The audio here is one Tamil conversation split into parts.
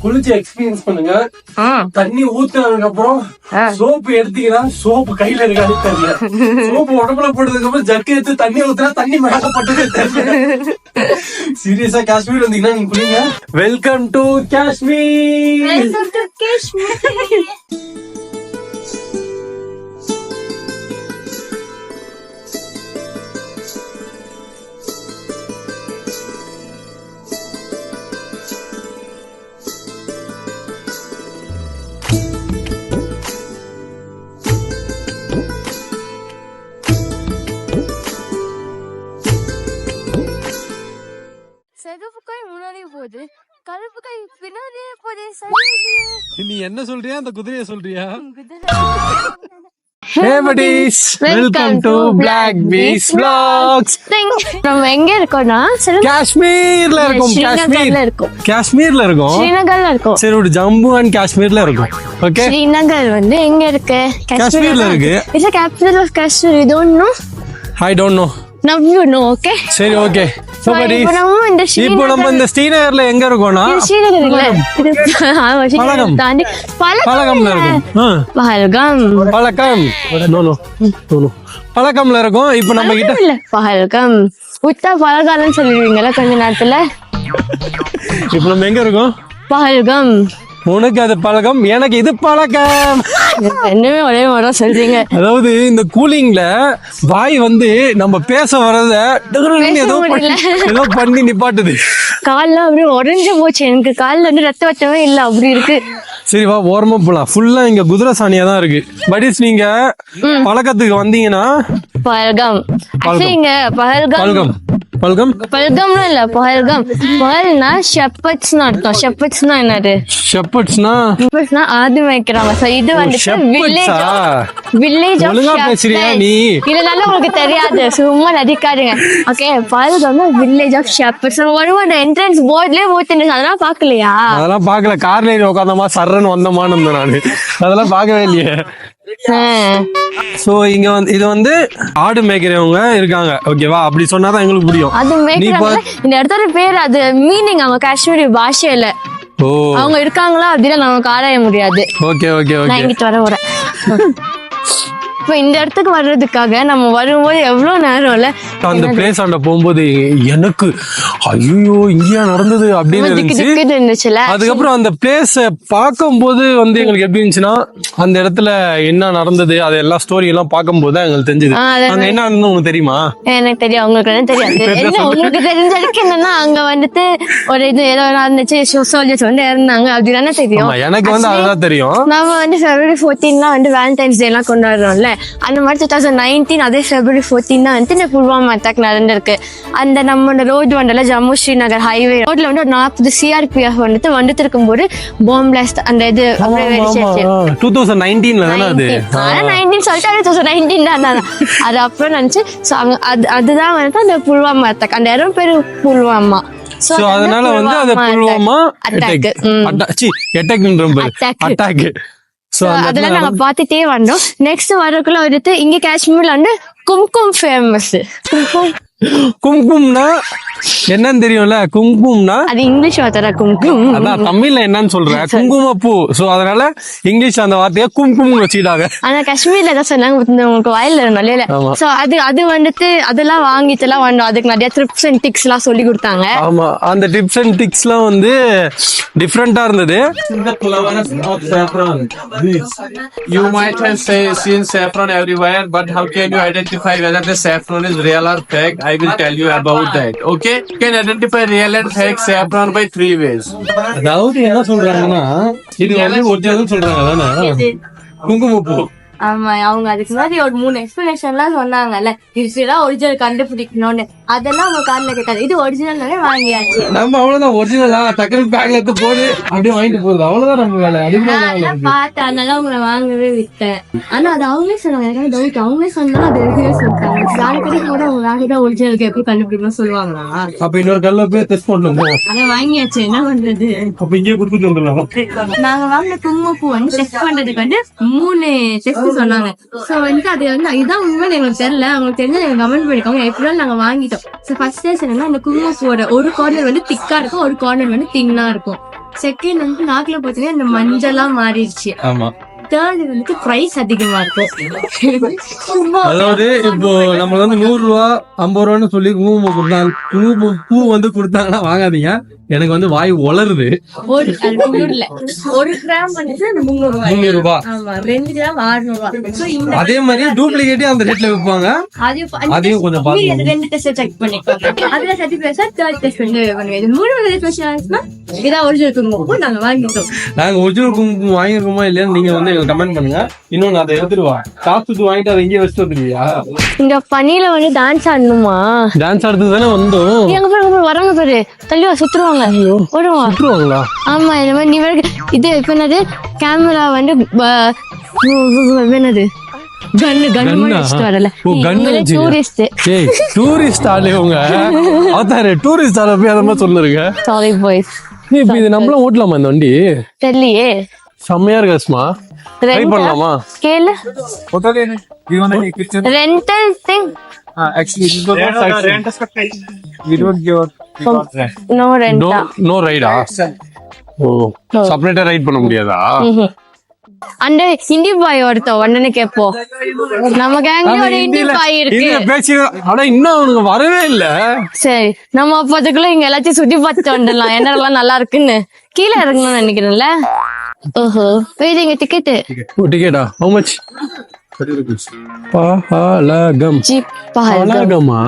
குளிச்சு எக்ஸ்பீரியன்ஸ் பண்ணுங்க. தண்ணி ஊத்துனதுக்கு அப்புறம் சோப்பு எடுத்தீங்கன்னா சோப்பு கையில இருக்காது தெரியல. சோப்பு உடம்புல போட்டதுக்கு அப்புறம் ஜக்கு எடுத்து தண்ணி ஊத்துனா தண்ணி மேலப்பட்டதே தெரியல. சீரியஸா காஷ்மீர் வந்தீங்கன்னா நீங்க குளிங்க. Welcome to Kashmir. செகப்புக்காய் முன்னாடியே போகுது, கருப்புக்காய் பின்னாடியே போகுது. நீ என்ன சொல்றியா அந்த குதிரைய சொல்றியா? Hey buddies, welcome to Black Bees Vlogs. நம்ம எங்க இருக்கோம்னா காஷ்மீர்ல இருக்கோம். காஷ்மீர்ல இருக்கோம். ஸ்ரீநகர்ல இருக்கோம். சரி, ஒரு ஜம்மு அண்ட் காஷ்மீர்ல இருக்கோம். ஓகே, ஸ்ரீநகர் வந்து எங்க இருக்கு? காஷ்மீர்ல இருக்கு. It's the capital of Kashmir. You don't know? I don't know. Now you know, okay? சரி, ஓகே. இப்போ நம்ம இந்த ஸ்ரீநகர்ல எங்க இருக்கோம்னா பலகம் தாண்டி பலகம்ல இருக்கும். பலகம்ல இருக்கும். இப்போ நம்ம கிட்ட பஹல்கம் உத்தா பலகாலன்னு சொல்லிடுவீங்களா கொஞ்ச நேரத்துல. இப்போ நம்ம எங்க இருக்கோம்? பஹல்கம். உனக்கு அது பழகம், எனக்கு இது பழக்கம். என்னமே ஒரே மாதிரி சொல்றீங்க. அதாவது இந்த கூலிங்ல வாய் வந்து நம்ம பேச வர்றத ஏதோ பண்ணி நிப்பாட்டுது. கால்ல அப்படியே உறைஞ்சு போச்சு. எனக்கு கால்ல வந்து ரத்த வச்சவே இல்ல, அப்படி இருக்கு. சரி வா, ஓரமா போலாம். ஃபுல்லா இங்க குதிரை சாணியா தான் இருக்கு. பட் நீங்க பழக்கத்துக்கு வந்தீங்கன்னா பஹல்கம். இங்க பஹல்கம் பஹல்கம்னா இல்ல, பஹல்கம். பஹல்னா ஷெப்பர்ட்ஸ்னு அர்த்தம். ஷெப்பர்ட்ஸ்னா என்னது? ஷெப்பர்ட்ஸ்னா ஆடு மேய்க்கிறாங்க. சோ இது வந்துட்டு வில்லேஜ் ஆஃப் ஷெப்பர்ட்ஸ். இதனால உங்களுக்கு தெரியாது, சும்மா நடிக்காதீங்க. ஓகே, பஹல்கம்னா வில்லேஜ் ஆஃப் ஷெப்பர்ட்ஸ். வருவாங்க என்ட்ரன்ஸ் போர்ட்லயே போட்டுருந்துச்சு. அதெல்லாம் பாக்கலையா? அதெல்லாம் பாக்கல. கார்ல ஏறி உட்காந்தமா சர்றன்னு வந்தமான்னு நானு அதெல்லாம் பாக்கவே இல்லையே. சோ இங்க வந்து இது வந்து ஆடு மேய்க்கிறவங்க இருக்காங்க. ஓகேவா? அப்படி சொன்னாதான் எங்களுக்கு புரியும். அது மேய்க்கிறாங்க. இந்த இடத்தோட பேர், அது மீனிங் அவங்க காஷ்மீரி பாஷையில அவங்க இருக்காங்களா அப்படின்னா நமக்கு ஆராய முடியாது. ஓகே ஓகே ஓகே, நான் இங்கிட்டு வரேன். இப்போ இந்த இடத்துக்கு வர்றதுக்காக நம்ம வரும்போது எவ்வளவு நேரம் இல்ல, அந்த பிளேஸ் ஆண்ட போகும்போது எனக்கு ஐயோ இங்கேயா நடந்தது அப்படின்னு இருந்துச்சுல. அதுக்கப்புறம் அந்த பிளேஸ் பார்க்கும்போது வந்து எங்களுக்கு எப்படி இருந்துச்சுன்னா, அந்த இடத்துல என்ன நடந்தது அது எல்லா ஸ்டோரி எல்லாம் பார்க்கும்போது தான் எங்களுக்கு தெரிஞ்சது. அங்க என்ன நடந்தது உங்களுக்கு தெரியுமா? எனக்கு தெரியும். உங்களுக்கு என்ன தெரியாது? என்ன உங்களுக்கு தெரிஞ்சதுக்கு என்னன்னா, அங்க வந்துட்டு ஒரு இது ஏதோ நடந்துச்சு, சோல்ஜர்ஸ் வந்து இறந்தாங்க அப்படிதானே தெரியும். எனக்கு வந்து அதுதான் தெரியும். நம்ம வந்து February 14 வந்து வேலண்டைன்ஸ் டே எல்லாம் கொண்டாடுறோம்ல, அந்த மாதிரி 2019 அதே February 14 வந்து இந்த புல்வாமா அட்டாக் நடந்திருக்கு. அந்த நம்மளோட ரோடு வண்டல ஜம்மு ஸ்ரீநகர் ஹைவே ரோட்ல வந்து ஒரு 40 CRPF வந்துட்டு இருக்கும்போது பாம் பிளாஸ்ட் அந்த இது 2019ல தான அது. 19 சொல்லிட்டு 2019 தான் அது. அப்புறம் நினைச்சு அதுதான் வந்து அந்த புல்வாமா அட்டாக். அந்த இடம் பேரு புல்வாமா. சோ அதனால வந்து அது புல்வாமா அட்டாக். சோ அதெல்லாம் நாங்க பாத்துட்டே வந்தோம். நெக்ஸ்ட் வரக்குள்ள வந்துட்டு இங்க காஷ்மீர்ல வந்து கும்கும் ஃபேமஸ். கும்கும்னா என்னன்னு தெரியும்ல? கும்கும்னா அது இங்கிலீஷ் வார்த்தை. கும்கும் அதான் தமிழ்ல என்னன்னு சொல்றேன், குங்குமப்பூ. சோ அதனால இங்கிலீஷ் அந்த வார்த்தைய கும்கும் வச்சுட்டாங்க. ஆனா காஷ்மீர்ல தான் சொன்னாங்க, உங்களுக்கு வாயில நல்ல. சோ அது வந்துட்டு அதெல்லாம் வாங்கிட்டு எல்லாம் வந்தோம். அதுக்கு நிறைய டிப்ஸ் அண்ட் டிக்ஸ் எல்லாம் சொல்லி கொடுத்தாங்க. ஆமா, அந்த டிப்ஸ் அண்ட் டிக்ஸ் எல்லாம் வந்து டிஃபரெண்டா இருந்தது. You might have seen saffron everywhere, but how can you identify whether the saffron is real or fake? I will tell you about that. Okay, you can identify real and fake saffron by 3 ways. அதாவது என்ன சொல்றாங்கன்னா, இது வந்து ஒரிஜினல் சொல்றாங்க தானே குங்குமப்பூ. ஆமா, அவங்க அதுக்கு முன்னாடி ஒரு 3 எக்ஸ்பிளனேஷன் எல்லாம் சொன்னாங்கல்ல, இதுதான் ஒரிஜினல் கண்டுபிடிக்கணும்னு. அதெல்லாம் அவங்க கார்ல கேட்டாரு. இது ஒரிஜினல் வாங்கியாச்சு. நம்ம அவ்வளவுதான் ஒரிஜினலா டக்குனு பேக்ல எடுத்து போடு அப்படியே வாங்கிட்டு போகுது. அவ்வளவுதான் நம்ம வேலை. பார்த்தேன், அதனால உங்களை வாங்கவே விட்டேன். ஆனா அது அவங்களே சொன்னாங்க. எனக்கு டவுட், அவங்களே சொன்னா அது ஒரிஜினல் சொல்லிட்டாங்க. யாருக்கிட்ட கூட அவங்க வேறதான் ஒரிஜினலுக்கு எப்படி கண்டுபிடிக்கணும் சொல்லுவாங்களா? அப்ப இன்னொரு கல்ல போய் டெஸ்ட் பண்ணணும். அதை வாங்கியாச்சு, என்ன பண்றது? அப்ப இங்கே கொடுத்துட்டு வந்துடலாம். நாங்க வாங்கின குங்குமப்பூ வந்து டெஸ்ட் பண்றதுக்கு வந்து 3 டெஸ்ட் சொன்னாங்க. சோ வந்து அது வந்து இதான் உண்மையில எங்களுக்கு தெரியல. அவங்களுக்கு தெரிஞ்சா எங்க கமெண்ட் பண்ணிக்கோங்க. எப்படியும் நாங்க வாங்கிட்டோம். சோ ஃபர்ஸ்ட் டேஸ் என்னன்னா, இந்த குங்குமப்பூவோட ஒரு கார்னர் வந்து திக்கா இருக்கும், ஒரு கார்னர் வந்து தின்னா இருக்கும். செகண்ட் வந்து நாக்குல பாத்தீங்கன்னா இந்த மஞ்சளா மாறிடுச்சு. ஆமா. தேர்ட் வந்து பிரைஸ் அதிகமா இருக்கும். அதாவது இப்போ நம்ம வந்து 100 ரூபா 50 ரூபான்னு சொல்லி குங்குமம் கொடுத்தாங்க, பூ வந்து கொடுத்தாங்கன்னா வாங்காதீங்க. எனக்கு வந்து வாய் உளருது. ஒரு கிராம் வந்து 300 ரூபாய். ஆமா, 2 கிராம் 600 ரூபாய். அதே மாதிரி டூப்ளிகேட்டே அந்த ரேட்ல விற்பாங்க. அதையும் கொஞ்சம் பாருங்க. 2 டெஸ்ட் செக் பண்ணிக்கோங்க. அதுல சர்டிபிகேட் தேர்ட் டெஸ்ட் வந்து பண்ணுங்க. இது 3 ஸ்பெஷல் இதான் ஒரிஜினல் குங்குமம் நாங்க வாங்கிட்டோம். நாங்க ஒரிஜினல் குங்குமம் வாங்கிருக்கோமா இல்லையான்னு நீங்க வந்து எங்களுக்கு கமெண்ட் பண்ணுங்க. இன்னொன்னு அதை எடுத்துருவா, காசு வாங்கிட்டு அதை இங்கே வச்சுட்டு வந்துருவியா? இங்க பனியில வந்து டான்ஸ் ஆடணுமா? டான்ஸ் ஆடுறது தானே வந்தோம். எங்க பாருங்க வரவங்க பாரு, தள்ளிவா சுத்துருவாங்க. சுற்றுவாங்களா? ஆமா, இந்த மாதிரி நீ இது இப்ப என்னது கேமரா வந்து என்னது டூரிஸ்ட் ஆளு உங்க டூரிஸ்ட் ஆள போய் அதை மாதிரி சொல்லுங்க. Sorry boys. இப்ப இது நம்மளும் ஓட்டலாமா இந்த வண்டி? தெரியலையே. செம்மையா இருக்கு அஸ்மா. ட்ரை பண்ணலாமா? கேளு. Rental thing. Actually, we don't give no rent. No ride. ஓ, செப்பரேட்டா ரைட் பண்ண முடியாதா? அந்த ஹிந்தி பாய் ஒருத்த உடனே கேப்போம். நம்ம கேங்ல ஒரு ஹிந்தி பாய் இருக்கு. பேசி ஆனா இன்னும் அவனுக்கு வரவே இல்ல. சரி, நம்ம அப்பதுக்குள்ள இங்க எல்லாத்தையும் சுத்தி பார்த்துட்டு வந்துடலாம். என்னெல்லாம் நல்லா இருக்குன்னு. கீழே இறங்கணும்னு நினைக்கிறேன்ல. ஓஹோ, வெயிட்டிங் டிக்கெட். டிக்கெட்டா? how much? பலகம். பலகமா?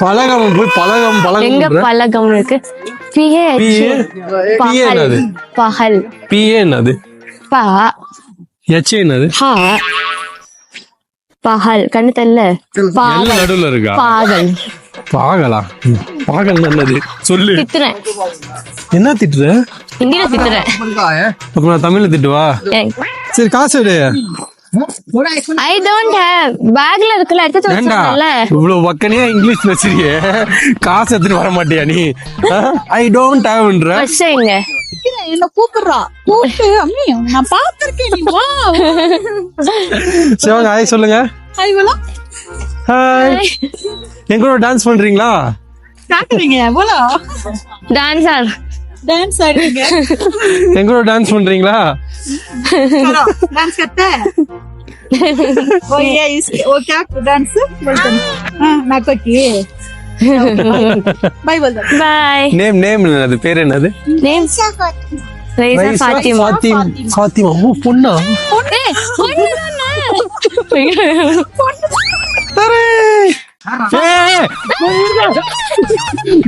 பலகம் போய் பலகம் எங்க பலகம் இருக்கு? பகல். என்னது? என்னது? பகல். கண்ணு தெரியல. நடுவுல இருக்கா? பாகல். பாகலா? பாகல் நல்லது. சொல்லு. திட்டுறேன். என்ன திட்டுற? ஹிந்தில திட்டுறேன். அப்ப நான் தமிழ்ல திட்டுவா? சரி, காசு எடு. I don't have. பேக்ல இருக்குல, எடுத்து வச்சிருக்கல. இவ்வளவு வக்கனையா இங்கிலீஷ் பேசுறியே, காசு எடுத்துட்டு வர மாட்டியா நீ? I don't haveன்ற. பச்சைங்க. என்ன கூப்பிடுறா? கூப்பிட்டு அம்மி நான் பாத்துர்க்கேன், நீ வா. சிவங்க ஹாய் சொல்லுங்க. ஹாய் போலா. ஹாய். எங்கூட டான்ஸ் பண்றீங்களா? காட்டுறீங்க போலா. டான்சர். டான்ஸ் ஆடுறீங்க. எங்கூட டான்ஸ் பண்றீங்களா? चलो डांस करते हैं। वो ये इसके वो क्या डांस बोलते हैं? हाँ नाको की बाय बोल दो। बाय। நேம் என்னது? பேர் என்னது? நேம் ரைசா ஃபாத்திமா. ஃபாத்திமா. ஓ, பொண்ணா? ஏய், பொண்ணுதானே.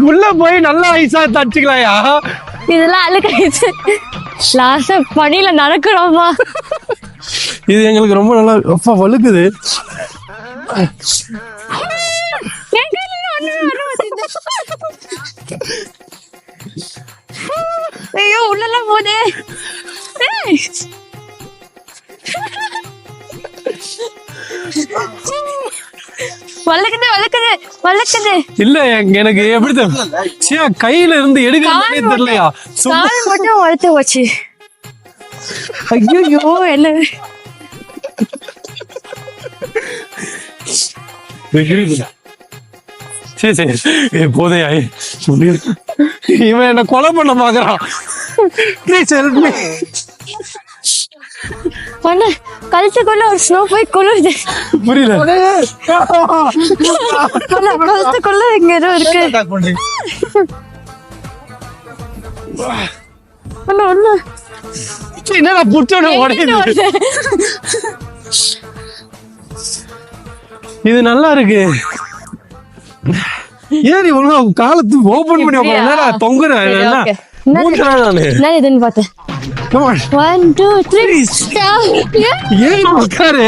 உள்ள போய் நல்லா ஐசா தச்சுக்கலாயா? இதெல்லாம் அழுக்காயிடுச்சு. லாஸ்டா பனியில நடக்கிறோமா? இது எங்களுக்கு ரொம்ப நல்லா அப்பா வழுக்குது. ஐயோ, உள்ளெல்லாம் போதே. வளக்குது. இல்ல, எனக்கு எப்படி தெரியும், கையில இருந்து எடுக்கிறதே தெரியலையா? கால் மட்டும் வளர்த்து போச்சு. ஐயோ, என்ன சரி போதையா? இவன் என்ன கொலை பண்ண பாக்குறான். பண்ண கழுத்துக்குள்ள ஒரு ஸ்னோ போய் கொள்ளுது. புரியல. கழுத்துக்குள்ள இங்க ஏதோ இருக்கு. என்னடா புட்டோட உடையுது. இது நல்லா இருக்கு. ஏறி ஒழுங்கா காலத்து ஓபன் பண்ணி என்னடா தொங்குற? நான் இதுன்னு பார்த்தேன். Come on. 1 2 3 ஏறி உட்காரு.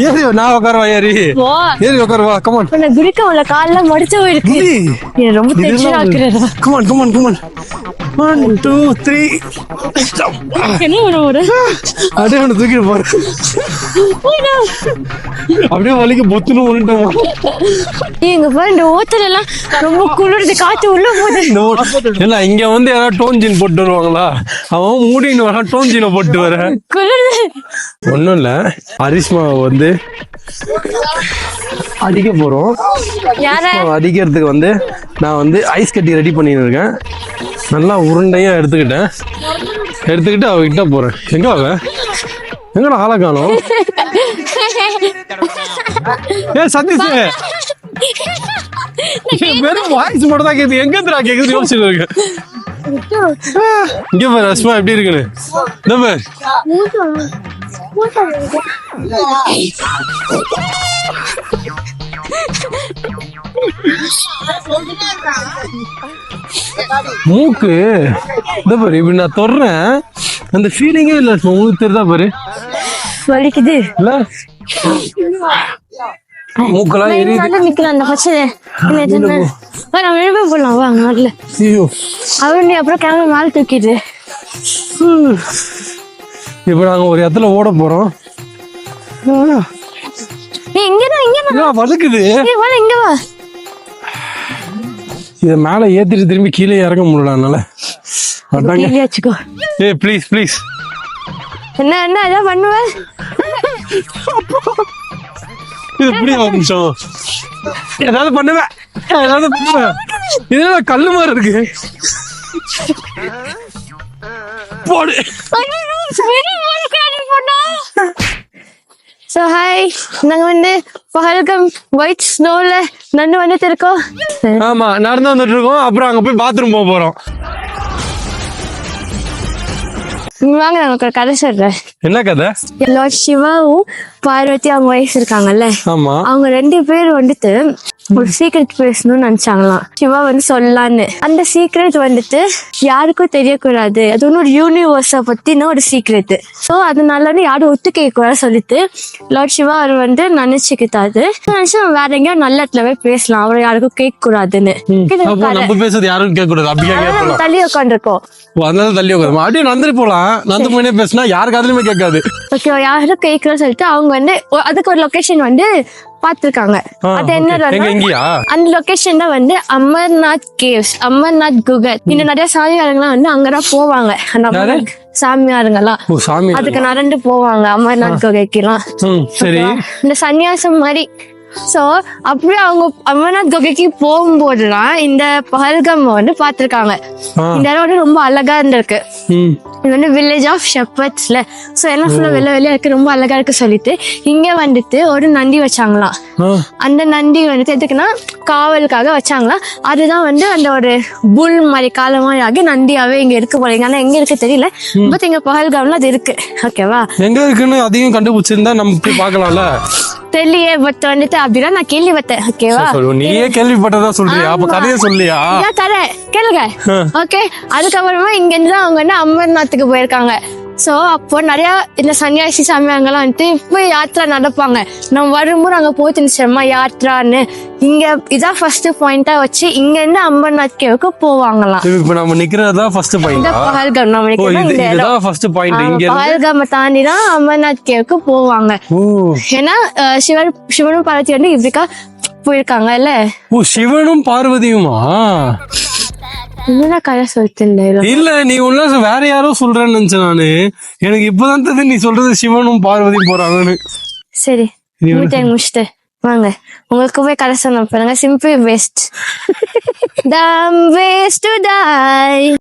ஏறி நான் உட்காருவா. ஏறி உட்காருவா. Come on. நான் குடிக்கவல கால்ல மடிச்சு போயிருக்கு. நீ ரொம்ப டென்ஷன் ஆக்குறடா. Come on. 1 2 3. என்ன ஒரு அப்படியே ஒன்று தூக்கிட்டு போற. அப்படியே வலிக்கு பொத்துன்னு ஒண்ணுட்டோம். எங்க ஃப்ரெண்ட் ஓட்டல எல்லாம் ரொம்ப குளிர்து, காத்து உள்ள போகுது. இல்ல, இங்க வந்து யாராவது டோன் ஜீன் போட்டு வருவாங்களா? அவன் மூடின்னு வர டோன் ஜீனை போட்டு வர. குளிர்து. ஒண்ணும் இல்ல, அரிஷ்மா வந்து அடிக்க போறோம். யார அடிக்கிறதுக்கு வந்து நான் வந்து ஐஸ் கட்டி ரெடி பண்ணிட்டு இருக்கேன். நல்லா உருண்டையா எடுத்துக்கிட்டு அவகிட்ட போறேன். எங்க அவ எங்கடா ஆளை காணோம்? சதீஷ் வெறும் வாய்ஸ் மட்டும் தான் கேக்குது. எங்க இருந்தா கேக்குது யோசிச்சுட்டு இருக்கேன். இங்க பாரு அஸ்மா எப்படி இருக்குன்னு. இந்த பாரு மூக்கு இந்த பாரு இப்படி நான் தொடுறேன். அந்த ஃபீலிங்கே இல்ல உங்களுக்கு தெரியுதா பாரு வலிக்குது இல்ல மூக்கெல்லாம் எரியுது. நிக்கலாம் அந்த போடலாம் வாங்க வரல ஐயோ அவரு அப்புறம் கேமரா மேல தூக்கிடு. இப்ப நாங்க ஒரு இடத்துல ஓட போறோம். நீ இங்க வலுக்குது. இங்க வா இத மேல ஏத்திட்டு திரும்பி கீழே இறங்க முடியல. அதனால வச்சுக்கோ. ப்ளீஸ் என்ன ஏதாவது பண்ணுவேன். இது எப்படி ஒரு நிமிஷம் ஏதாவது பண்ணுவேன். இதெல்லாம் கல்லு மாதிரி இருக்கு. போடு. ஸோ ஹாய், நாங்கள் வந்து பஹல்கம் ஒயிட் ஸ்னோவில் வந்துட்டு இருக்கோம். ஆமா நடந்து வந்துட்டு இருக்கோம். அப்புறம் அங்க போய் பாத்ரூம் போக போறோம். வாங்க நான் உங்களுக்கு கதை சொல்றேன். என்ன கதை? லார்ட் சிவாவும் பார்வதி அவங்க வயசு இருக்காங்கல்ல, ஆமா அவங்க 2 பேர் வந்துட்டு ஒரு சீக்ரெட் பேசணும்னு நினைச்சாங்களாம். சிவா வந்து சொல்லலான்னு. அந்த சீக்ரெட் வந்துட்டு யாருக்கும் தெரியக்கூடாது. அது ஒன்னும் ஒரு யூனிவர்ஸை பத்தின ஒரு சீக்ரெட். ஸோ அதனால வந்து யாரும் ஒத்துக்க கூடாது சொல்லிட்டு லார்ட் சிவா அவர் வந்து நினைச்சுக்கிட்டாரு. நினைச்சு வேற எங்கேயும் நல்ல இடத்துல போய் பேசலாம், அவர் யாருக்கும் கேட்க கூடாதுன்னு. பேசுறது யாரும் கேட்க கூடாது. தள்ளி உட்காந்துருக்கோம். அதனால தள்ளி உட்காந்து அப்படியே நந்து போலாம். நந்து போனே பேசினா யாரு காதுலயுமே கேட்காது. ஓகே, யாரும் கேட்கறோம் சொல்லிட்டு அவங்க வந்து அதுக்கு ஒரு லொகேஷன் வந்து பாத்துருக்காங்க. அது என்ன அந்த லொகேஷன் தான் வந்து அமர்நாத் கேவ்ஸ், அமர்நாத் குகை. இன்னும் நிறைய சாமியாருங்கெல்லாம் வந்து அங்கதான் போவாங்க. அந்த சாமியாருங்கெல்லாம் அதுக்கு நடந்து போவாங்க அமர்நாத் குகைக்கெல்லாம். இந்த சன்னியாசம் மாதிரி. சோ அப்படியே அவங்க அமர்நாத் குகைக்கு போகும்போதுதான் இந்த பஹல்கம் வந்து பாத்திருக்காங்க. இந்த இடம் வந்து ரொம்ப அழகா இருந்திருக்கு. இது வந்து வில்லேஜ் ஆஃப் ஷெப்பர்ட்ஸ்ல. சோ எல்லாம் ஃபுல்லா வெள்ளையா இருக்கு, ரொம்ப அழகா இருக்கு சொல்லிட்டு இங்க வந்துட்டு ஒரு நண்டி வச்சாங்களாம். அந்த நண்டி வந்துட்டு எதுக்குன்னா காவலுக்காக வச்சாங்களாம். அதுதான் வந்து அந்த ஒரு புல் மாதிரி கால மாதிரி ஆகி நண்டியாவே இங்க இருக்கு போறீங்க. ஆனா எங்க இருக்கு தெரியல. பட் இங்க பஹல்காம்ல அது இருக்கு. ஓகேவா, எங்க இருக்குன்னு அதையும் கண்டுபிடிச்சிருந்தா நம்ம போய் பார்க்கலாம்ல. தெரியலையே, பட் வந்துட்டு அப்படின்னா நான் கேள்விப்பட்டேன். ஓகேவா, நீயே கேள்விப்பட்டதா சொல்றியா? அப்ப கதையை சொல்லியா? கதை கேளுங்க. ஓகே, அதுக்கப்புறமா இங்க இருந்து அவங்க வந்து அமர்நாத்துக்கு போயிருக்காங்க. சோ அப்போ நிறைய இந்த சன்னியாசி சாமியாங்கெல்லாம் வந்துட்டு இப்போ யாத்ரா நடப்பாங்க. நம்ம வரும்போது அங்க போயிட்டு இருந்துச்சோம்மா யாத்ரான்னு. இங்க இதான் ஃபர்ஸ்ட் பாயிண்டா வச்சு இங்க இருந்து அமர்நாத் கேவுக்கு போவாங்களாம். இப்ப நம்ம நிக்கிறதா ஃபர்ஸ்ட் பாயிண்ட். பஹல்கம் நம்ம நிக்கிறதா ஃபர்ஸ்ட் பாயிண்ட். இங்க பஹல்கம் தாண்டி தான் அமர்நாத் கேவுக்கு போவாங்க. ஏன்னா சிவனும் பார்வதி வந்து இப்படிக்கா போயிருக்காங்க இல்ல. ஓ, சிவனும் பார்வதியுமா? கதை சொல்லிட்டு இல்ல, நீ உள்ள வேற யாரோ சொல்றேன்னு நினைச்சேன் நானு. எனக்கு இப்பதான் தெரியுது நீ சொல்றது சிவனும் பார்வதியும் போறாங்கன்னு. சரி, முடிச்சுட்டு வாங்க உங்களுக்கு போய் கதை சொன்ன பாருங்க. Simple best. Dumb ways to die.